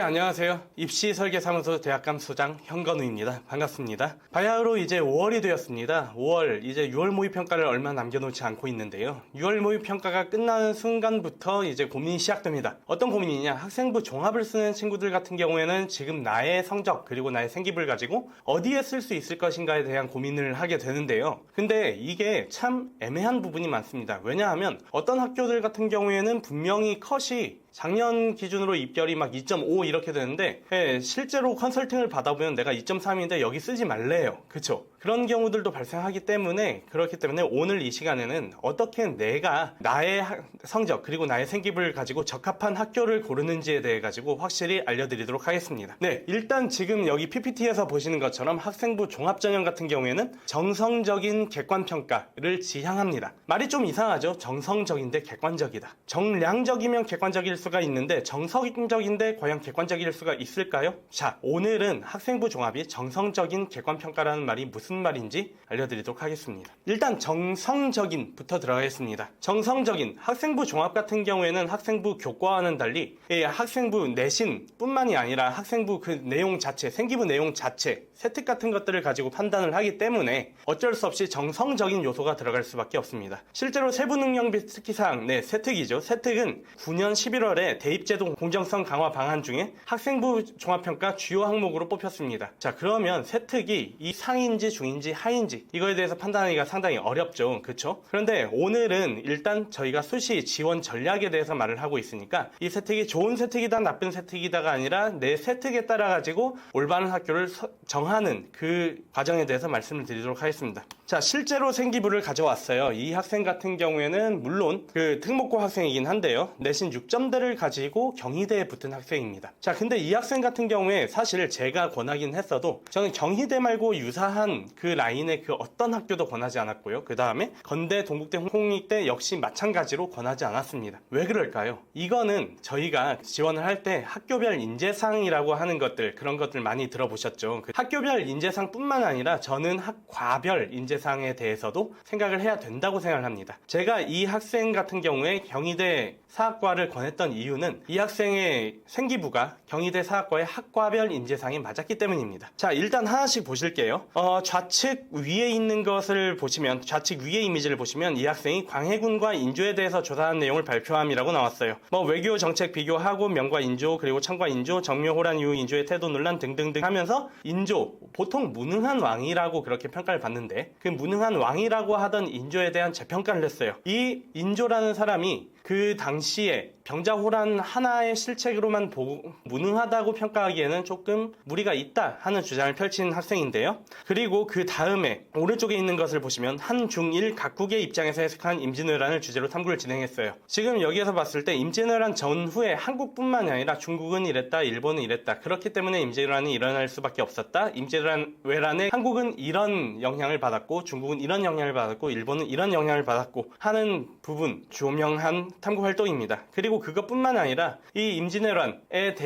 안녕하세요. 입시설계사무소 대학감 소장 현건우입니다. 반갑습니다. 바야흐로 이제 5월이 되었습니다. 5월, 이제 6월 모의평가를 얼마 남겨놓지 않고 있는데요. 6월 모의평가가 끝나는 순간부터 이제 고민이 시작됩니다. 어떤 고민이냐? 학생부 종합을 쓰는 친구들 같은 경우에는 지금 나의 성적 그리고 나의 생기부를 가지고 어디에 쓸 수 있을 것인가에 대한 고민을 하게 되는데요. 근데 이게 참 애매한 부분이 많습니다. 왜냐하면 어떤 학교들 같은 경우에는 분명히 컷이 작년 기준으로 입결이 막 2.5 이렇게 되는데 실제로 컨설팅을 받아보면 내가 2.3인데 여기 쓰지 말래요. 그쵸? 그런 경우들도 발생하기 때문에 그렇기 때문에 오늘 이 시간에는 어떻게 내가 나의 성적 그리고 나의 생기부를 가지고 적합한 학교를 고르는지에 대해 가지고 확실히 알려드리도록 하겠습니다. 네, 일단 지금 여기 PPT에서 보시는 것처럼 학생부 종합전형 같은 경우에는 정성적인 객관평가를 지향합니다. 말이 좀 이상하죠? 정성적인데 객관적이다. 정량적이면 객관적일 수가 있는데 정성적인데 과연 객관적일 수가 있을까요? 자, 오늘은 학생부 종합이 정성적인 객관평가라는 말이 무슨 말인지 알려드리도록 하겠습니다. 일단 정성적인부터 들어가겠습니다. 정성적인 학생부 종합 같은 경우에는 학생부 교과와는 달리 학생부 내신 뿐만이 아니라 학생부 그 내용 자체, 생기부 내용 자체, 세특 같은 것들을 가지고 판단을 하기 때문에 어쩔 수 없이 정성적인 요소가 들어갈 수밖에 없습니다. 실제로 세부능력비 특기사항, 세특이죠. 세특은 9년 11월에 대입제도 공정성 강화 방안 중에 학생부 종합평가 주요 항목으로 뽑혔습니다. 자, 그러면 세특이 이 상인지 중인지 하인지 이거에 대해서 판단하기가 상당히 어렵죠. 그쵸? 그런데 오늘은 일단 저희가 수시 지원 전략에 대해서 말을 하고 있으니까 이 세특이 좋은 세특이다 나쁜 세특이다가 아니라 내 세특에 따라 가지고 올바른 학교를 정하는 그 과정에 대해서 말씀을 드리도록 하겠습니다. 자, 실제로 생기부를 가져왔어요. 이 학생 같은 경우에는 물론 그 특목고 학생이긴 한데요. 내신 6점대를 가지고 경희대에 붙은 학생입니다. 자, 근데 이 학생 같은 경우에 사실 제가 권하긴 했어도 저는 경희대 말고 유사한 그 라인의 그 어떤 학교도 권하지 않았고요. 그 다음에 건대, 동국대, 홍익대 역시 마찬가지로 권하지 않았습니다. 왜 그럴까요? 이거는 저희가 지원을 할 때 학교별 인재상이라고 하는 것들, 그런 것들 많이 들어보셨죠. 그 학교별 인재상 뿐만 아니라 저는 학과별 인재상에 대해서도 생각을 해야 된다고 생각을 합니다. 제가 이 학생 같은 경우에 경희대 사학과를 권했던 이유는 이 학생의 생기부가 경희대 사학과의 학과별 인재상에 맞았기 때문입니다. 자, 일단 하나씩 보실게요. 좌측 위에 있는 것을 보시면, 좌측 위에 이미지를 보시면 이 학생이 광해군과 인조에 대해서 조사한 내용을 발표함이라고 나왔어요. 외교 정책 비교하고 명과 인조, 그리고 청과 인조, 정묘 호란 이후 인조의 태도 논란 등등등 하면서 인조, 보통 무능한 왕이라고 그렇게 평가를 받는데 그 무능한 왕이라고 하던 인조에 대한 재평가를 했어요. 이 인조라는 사람이 그 당시에 병자호란 하나의 실책으로만 보고 무능하다고 평가하기에는 조금 무리가 있다 하는 주장을 펼친 학생인데요. 그리고 그 다음에 오른쪽에 있는 것을 보시면 한중일 각국의 입장에서 해석한 임진왜란을 주제로 탐구를 진행했어요. 지금 여기에서 봤을 때 임진왜란 전후에 한국뿐만이 아니라 중국은 이랬다, 일본은 이랬다. 그렇기 때문에 임진왜란이 일어날 수밖에 없었다. 임진왜란에 한국은 이런 영향을 받았고 중국은 이런 영향을 받았고 일본은 이런 영향을 받았고 하는 부분 조명한 탐구 활동입니다. 그리고 그것뿐만 아니라 이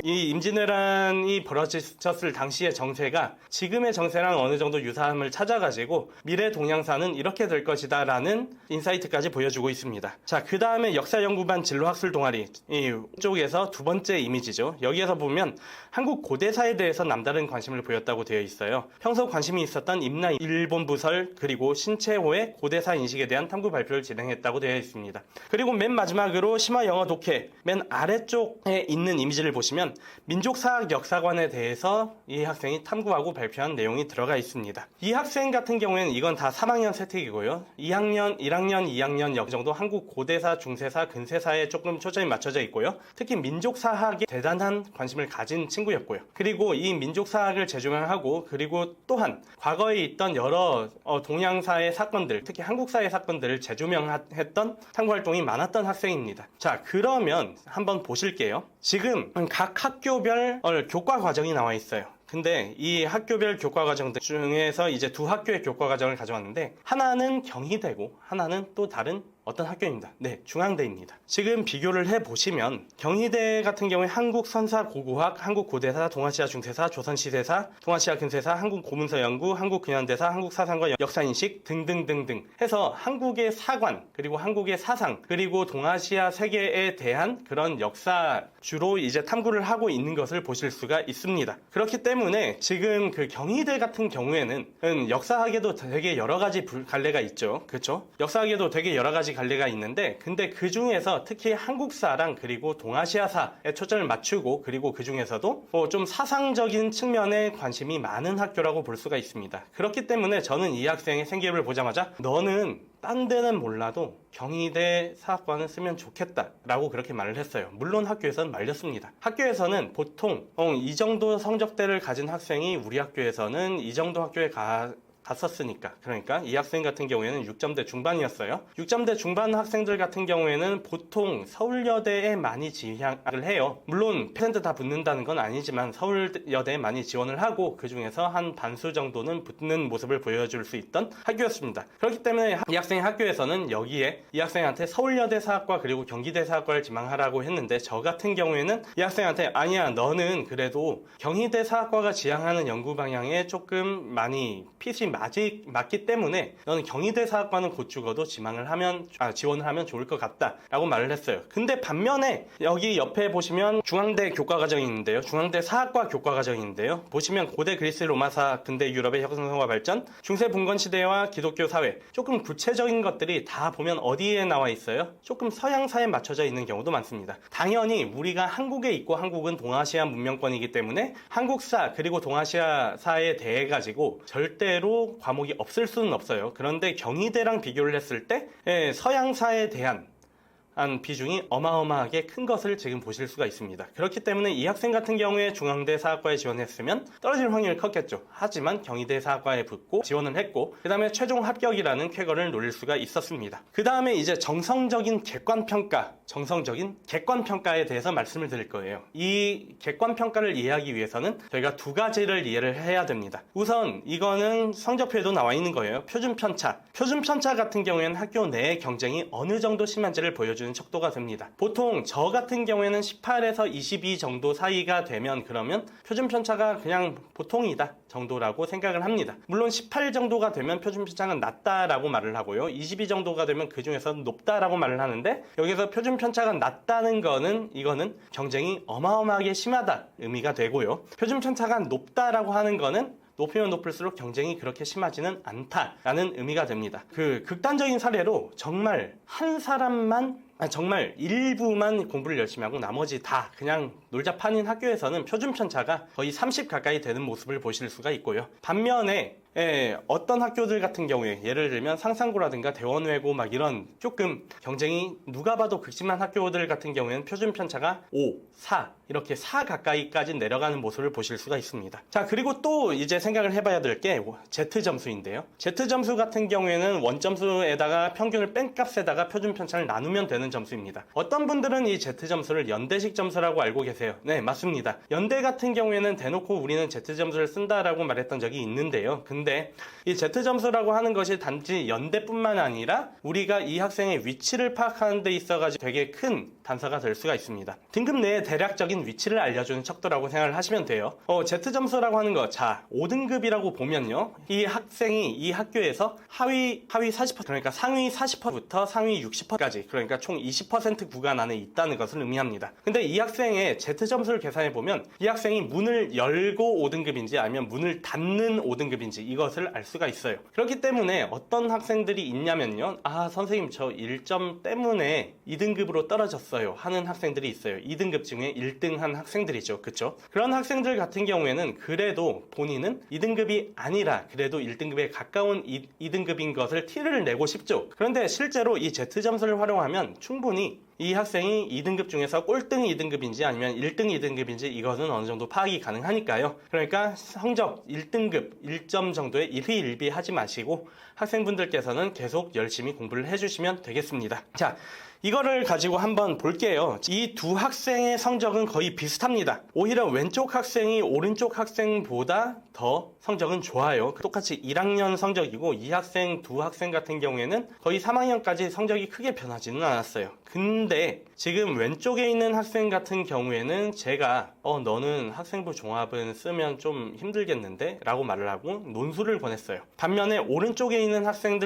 임진왜란이 벌어졌을 당시의 정세가 지금의 정세랑 어느 정도 유사함을 찾아가지고 미래 동향사는 이렇게 될 것이다 라는 인사이트까지 보여주고 있습니다. 자, 그 다음에 역사연구반 진로학술 동아리 이쪽에서 두 번째 이미지죠. 여기에서 보면 한국 고대사에 대해서 남다른 관심을 보였다고 되어 있어요. 평소 관심이 있었던 임나 일본 부설 그리고 신채호의 고대사 인식에 대한 탐구 발표를 진행했다고 되어 있습니다. 그리고 맨 마지막으로 심화 영어 독해 맨 아래쪽에 있는 이미지를 보시면 민족사학 역사관에 대해서 이 학생이 탐구하고 발표한 내용이 들어가 있습니다. 이 학생 같은 경우에는 이건 다 3학년 세특이고요. 1학년, 2학년 여기 정도 한국 고대사, 중세사, 근세사에 조금 초점이 맞춰져 있고요. 특히 민족사학에 대단한 관심을 가진 친구였고요. 그리고 이 민족사학을 재조명하고 그리고 또한 과거에 있던 여러 동양사의 사건들, 특히 한국사의 사건들을 재조명했던 탐구활동이 많았던 학생입니다. 자, 그러면 한번 보실게요. 지금 각 학교별 교과 과정이 나와 있어요. 근데 이 학교별 교과 과정 중에서 이제 두 학교의 교과 과정을 가져왔는데 하나는 경희대고 하나는 또 다른 어떤 학교입니다. 네, 중앙대입니다. 지금 비교를 해보시면 경희대 같은 경우에 한국선사고고학, 한국고대사, 동아시아 중세사, 조선시대사, 동아시아 근세사, 한국고문서연구, 한국근현대사, 한국사상과 역사인식 등등등등 해서 한국의 사관, 그리고 한국의 사상, 그리고 동아시아 세계에 대한 그런 역사 주로 이제 탐구를 하고 있는 것을 보실 수가 있습니다. 그렇기 때문에 지금 그 경희대 같은 경우에는 역사학에도 되게 여러 가지 갈래가 있죠. 그렇죠? 역사학에도 되게 여러 가지 갈래가 있는데, 근데 그 중에서 특히 한국사랑 그리고 동아시아사에 초점을 맞추고, 그리고 그 중에서도 좀 사상적인 측면에 관심이 많은 학교라고 볼 수가 있습니다. 그렇기 때문에 저는 이 학생의 생기부를 보자마자 너는 딴 데는 몰라도 경희대 사학과는 쓰면 좋겠다 라고 그렇게 말을 했어요. 물론 학교에서는 말렸습니다. 학교에서는 보통 이 정도 성적대를 가진 학생이 우리 학교에서는 이 정도 학교에 갔었으니까, 그러니까 이 학생 같은 경우에는 6점대 중반이었어요. 6점대 중반 학생들 같은 경우에는 보통 서울여대에 많이 지향을 해요. 물론 퍼센트 다 붙는다는 건 아니지만 서울여대에 많이 지원을 하고 그 중에서 한 반수 정도는 붙는 모습을 보여줄 수 있던 학교였습니다. 그렇기 때문에 이 학생의 학교에서는 여기에 이 학생한테 서울여대 사학과 그리고 경기대 사학과를 지망하라고 했는데, 저 같은 경우에는 이 학생한테 아니야, 너는 그래도 경희대 사학과가 지향하는 연구 방향에 조금 많이 핏이 맞기 때문에 너는 경희대 사학과는 곧 죽어도 지원을 하면 좋을 것 같다 라고 말을 했어요. 근데 반면에 여기 옆에 보시면 중앙대 교과과정이 있는데요, 중앙대 사학과 교과과정이 있는데요, 보시면 고대 그리스 로마사, 근대 유럽의 혁신성과 발전, 중세 봉건 시대와 기독교 사회, 조금 구체적인 것들이 다 보면 어디에 나와 있어요? 조금 서양사에 맞춰져 있는 경우도 많습니다. 당연히 우리가 한국에 있고 한국은 동아시아 문명권이기 때문에 한국사 그리고 동아시아사에 대해 가지고 절대로 과목이 없을 수는 없어요. 그런데 경희대랑 비교를 했을 때 서양사에 대한 비중이 어마어마하게 큰 것을 지금 보실 수가 있습니다. 그렇기 때문에 이 학생 같은 경우에 중앙대 사학과에 지원했으면 떨어질 확률이 컸겠죠. 하지만 경희대 사학과에 붙고 지원을 했고, 그 다음에 최종 합격이라는 쾌거를 노릴 수가 있었습니다. 그 다음에 이제 정성적인 객관평가에 대해서 말씀을 드릴 거예요. 이 객관평가를 이해하기 위해서는 저희가 두 가지를 이해를 해야 됩니다. 우선 이거는 성적표에도 나와 있는 거예요. 표준편차 같은 경우에는 학교 내의 경쟁이 어느 정도 심한지를 보여주는 척도가 됩니다. 보통 저 같은 경우에는 18에서 22 정도 사이가 되면 그러면 표준편차가 그냥 보통이다 정도라고 생각을 합니다. 물론 18 정도가 되면 표준편차가 낮다라고 말을 하고요, 22 정도가 되면 그 중에서 높다라고 말을 하는데, 여기서 표준편차가 낮다는 거는 이거는 경쟁이 어마어마하게 심하다 의미가 되고요, 표준편차가 높다라고 하는 거는 높으면 높을수록 경쟁이 그렇게 심하지는 않다라는 의미가 됩니다. 그 극단적인 사례로 정말 일부만 공부를 열심히 하고 나머지 다 그냥 놀자판인 학교에서는 표준편차가 거의 30 가까이 되는 모습을 보실 수가 있고요. 반면에 어떤 학교들 같은 경우에 예를 들면 상상고라든가 대원외고 막 이런 조금 경쟁이 누가 봐도 극심한 학교들 같은 경우에는 표준편차가 5, 4 이렇게 4 가까이까지 내려가는 모습을 보실 수가 있습니다. 자, 그리고 또 이제 생각을 해봐야 될 게 Z점수인데요. Z점수 같은 경우에는 원점수에다가 평균을 뺀 값에다가 표준편차를 나누면 되는 점수입니다. 어떤 분들은 이 Z점수를 연대식 점수라고 알고 계세요. 네, 맞습니다. 연대 같은 경우에는 대놓고 우리는 Z점수를 쓴다라고 말했던 적이 있는데요. 근데 이 Z점수라고 하는 것이 단지 연대뿐만 아니라 우리가 이 학생의 위치를 파악하는 데 있어가지고 되게 큰 단서가 될 수가 있습니다. 등급 내의 대략적인 위치를 알려주는 척도라고 생각을 하시면 돼요. Z점수라고 하는 거, 자, 5등급이라고 보면요, 이 학생이 이 학교에서 하위 40%, 그러니까 상위 40%부터 상위 60%까지, 그러니까 총 20% 구간 안에 있다는 것을 의미합니다. 근데 이 학생의 Z점수를 계산해 보면 이 학생이 문을 열고 5등급인지 아니면 문을 닫는 5등급인지 이것을 알 수가 있어요. 그렇기 때문에 어떤 학생들이 있냐면요, 아, 선생님 저 1점 때문에 2등급으로 떨어졌어요 하는 학생들이 있어요. 2등급 중에 1등한 학생들이죠. 그쵸? 그런 학생들 같은 경우에는 그래도 본인은 2등급이 아니라 그래도 1등급에 가까운 2등급인 것을 티를 내고 싶죠. 그런데 실제로 이 Z점수를 활용하면 충분히 이 학생이 2등급 중에서 꼴등 2등급인지 아니면 아니면 1등, 2등급인지 이것은 어느 정도 파악이 가능하니까요. 그러니까 성적 1등급 1점 정도의 일희일비 하지 마시고 학생분들께서는 계속 열심히 공부를 해주시면 되겠습니다. 자, 이거를 가지고 한번 볼게요. 이 두 학생의 성적은 거의 비슷합니다. 오히려 왼쪽 학생이 오른쪽 학생보다 더 성적은 좋아요. 똑같이 1학년 성적이고 이 학생 두 학생 같은 경우에는 거의 3학년까지 성적이 크게 변하지는 않았어요. 근데 지금 왼쪽에 있는 학생 같은 경우에는 제가 너는 학생부 종합은 쓰면 좀 힘들겠는데? 라고 말을 하고 논술을 보냈어요. 반면에 오른쪽에 있는 학생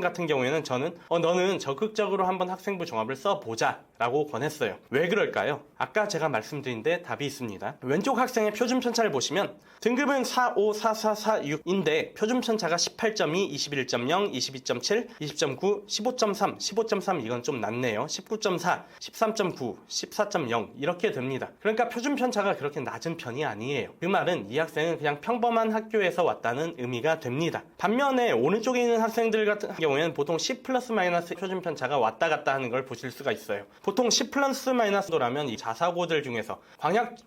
같은 경우에는 저는 너는 적극적으로 한번 학생부 종합을 써보자 라고 권했어요. 왜 그럴까요? 아까 제가 말씀드린 데 답이 있습니다. 왼쪽 학생의 표준 편차를 보시면 등급은 4, 5, 4, 4, 4, 6인데 표준 편차가 18.2, 21.0, 22.7, 20.9, 15.3, 15.3 이건 좀 낮네요. 19.4, 13.9, 14.0 이렇게 됩니다. 그러니까 표준 편차가 그렇게 낮은 편이 아니에요. 그 말은 이 학생은 그냥 평범한 학교에서 왔다는 의미가 됩니다. 반면에 오른쪽에 있는 학생들 같은 경우에는 보통 10 플러스 마이너스 표준 편차가 왔다 갔다 하는 걸 보실 수가 있어요. 보통 10 플러스 마이너스도라면 이 자사고들 중에서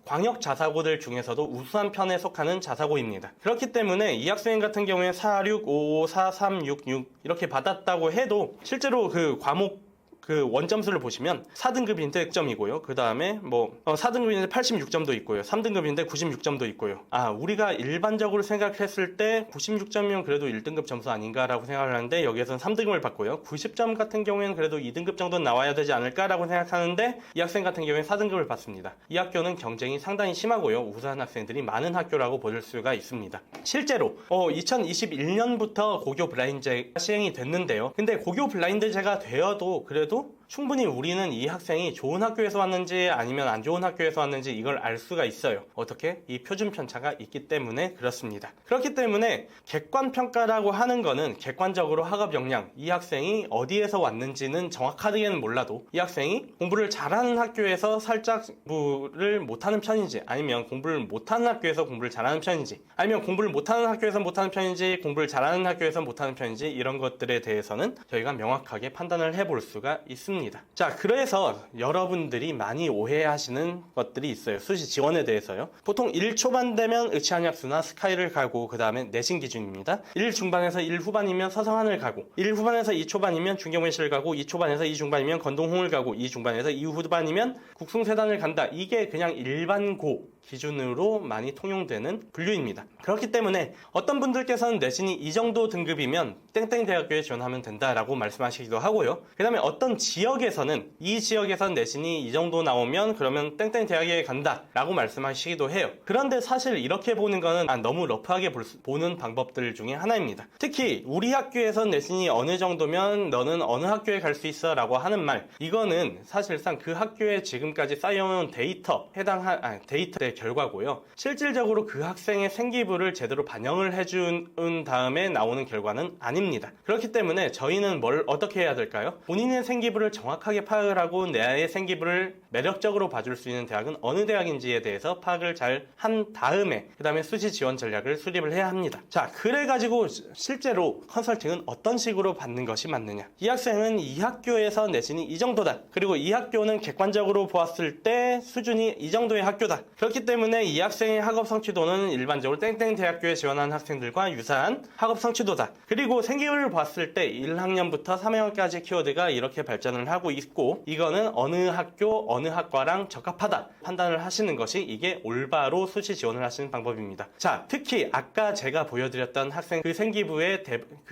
광역 자사고들 중에서도 우수한 편에 속하는 자사고입니다. 그렇기 때문에 이 학생 같은 경우에 4, 6, 5, 5, 4, 3, 6, 6 이렇게 받았다고 해도 실제로 그 과목 원점수를 보시면 4등급인데 9점이고요. 그 다음에 4등급인데 86점도 있고요. 3등급인데 96점도 있고요. 우리가 일반적으로 생각했을 때 96점이면 그래도 1등급 점수 아닌가라고 생각을 하는데 여기에서는 3등급을 받고요. 90점 같은 경우에는 그래도 2등급 정도는 나와야 되지 않을까라고 생각하는데 이 학생 같은 경우에는 4등급을 받습니다. 이 학교는 경쟁이 상당히 심하고요. 우수한 학생들이 많은 학교라고 볼 수가 있습니다. 실제로 2021년부터 고교 블라인드제가 시행이 됐는데요. 근데 고교 블라인드제가 되어도 그래도 충분히 우리는 이 학생이 좋은 학교에서 왔는지 아니면 안 좋은 학교에서 왔는지 이걸 알 수가 있어요. 어떻게? 이 표준 편차가 있기 때문에 그렇습니다. 그렇기 때문에 객관평가라고 하는 거는 객관적으로 학업 역량, 이 학생이 어디에서 왔는지는 정확하게는 몰라도 이 학생이 공부를 잘하는 학교에서 살짝 공부를 못하는 편인지 아니면 공부를 못하는 학교에서 공부를 잘하는 편인지 아니면 공부를 못하는 학교에서 못하는 편인지 공부를 잘하는 학교에서 못하는 편인지 이런 것들에 대해서는 저희가 명확하게 판단을 해볼 수가 있습니다. 자, 그래서 여러분들이 많이 오해하시는 것들이 있어요. 수시 지원에 대해서요. 보통 1 초반 되면 의치한약수나 스카이를 가고 그 다음에 내신 기준입니다. 1 중반에서 1 후반이면 서성한을 가고 1 후반에서 2 초반이면 중경외시를 가고 2 초반에서 2 중반이면 건동홍을 가고 2 중반에서 2 후반이면 국숭세단을 간다. 이게 그냥 일반고 기준으로 많이 통용되는 분류입니다. 그렇기 때문에 어떤 분들께서는 내신이 이 정도 등급이면 땡땡 대학교에 지원하면 된다라고 말씀하시기도 하고요. 그 다음에 어떤 지역에서는 이 지역에선 내신이 이 정도 나오면 그러면 땡땡 대학에 간다 라고 말씀하시기도 해요. 그런데 사실 이렇게 보는 거는 너무 러프하게 보는 방법들 중에 하나입니다. 특히 우리 학교에선 내신이 어느 정도면 너는 어느 학교에 갈 수 있어 라고 하는 말, 이거는 사실상 그 학교에 지금까지 쌓여온 데이터의 결과고요. 실질적으로 그 학생의 생기부를 제대로 반영을 해준 다음에 나오는 결과는 아닙니다. 그렇기 때문에 저희는 어떻게 해야 될까요? 본인의 생기부를 정확하게 파악을 하고 내의 생기부를 매력적으로 봐줄 수 있는 대학은 어느 대학인지에 대해서 파악을 잘 한 다음에 그 다음에 수시 지원 전략을 수립을 해야 합니다. 자, 그래가지고 실제로 컨설팅은 어떤 식으로 받는 것이 맞느냐? 이 학생은 이 학교에서 내신이 이 정도다. 그리고 이 학교는 객관적으로 보았을 때 수준이 이 정도의 학교다. 그렇기 때문에 이 학생의 학업 성취도는 일반적으로 땡땡 대학교에 지원한 학생들과 유사한 학업 성취도다. 그리고 생기부를 봤을 때 1학년부터 3학년까지 키워드가 이렇게 발전을 하고 있고 이거는 어느 학교, 어느 학과랑 적합하다 판단을 하시는 것이 이게 올바로 수시 지원을 하시는 방법입니다. 자, 특히 아까 제가 보여드렸던 학생 그 생기부의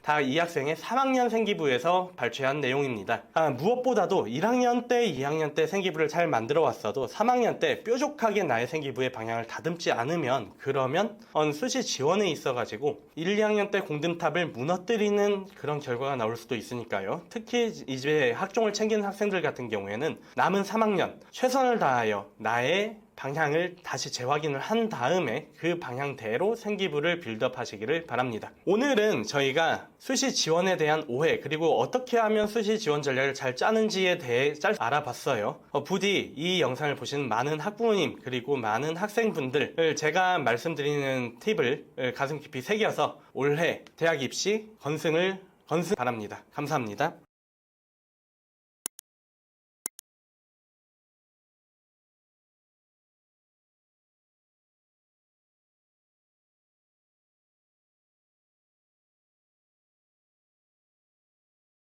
다 이 학생의 3학년 생기부에서 발췌한 내용입니다. 무엇보다도 1학년 때, 2학년 때 생기부를 잘 만들어 왔어도 3학년 때 뾰족하게 나의 생기부의 방향을 다듬지 않으면 그러면 수시 지원에 있어가지고 1, 2학년 때 공든탑을 무너뜨리는 그런 결과가 나올 수도 있으니까요. 특히 이제 학종을 챙기는 학생들 같은 경우에는 남은 3학년 최선을 다하여 나의 방향을 다시 재확인을 한 다음에 그 방향대로 생기부를 빌드업 하시기를 바랍니다. 오늘은 저희가 수시 지원에 대한 오해 그리고 어떻게 하면 수시 지원 전략을 잘 짜는지에 대해 알아봤어요. 부디 이 영상을 보시는 많은 학부모님 그리고 많은 학생분들 제가 말씀드리는 팁을 가슴 깊이 새겨서 올해 대학 입시 건승 바랍니다. 감사합니다.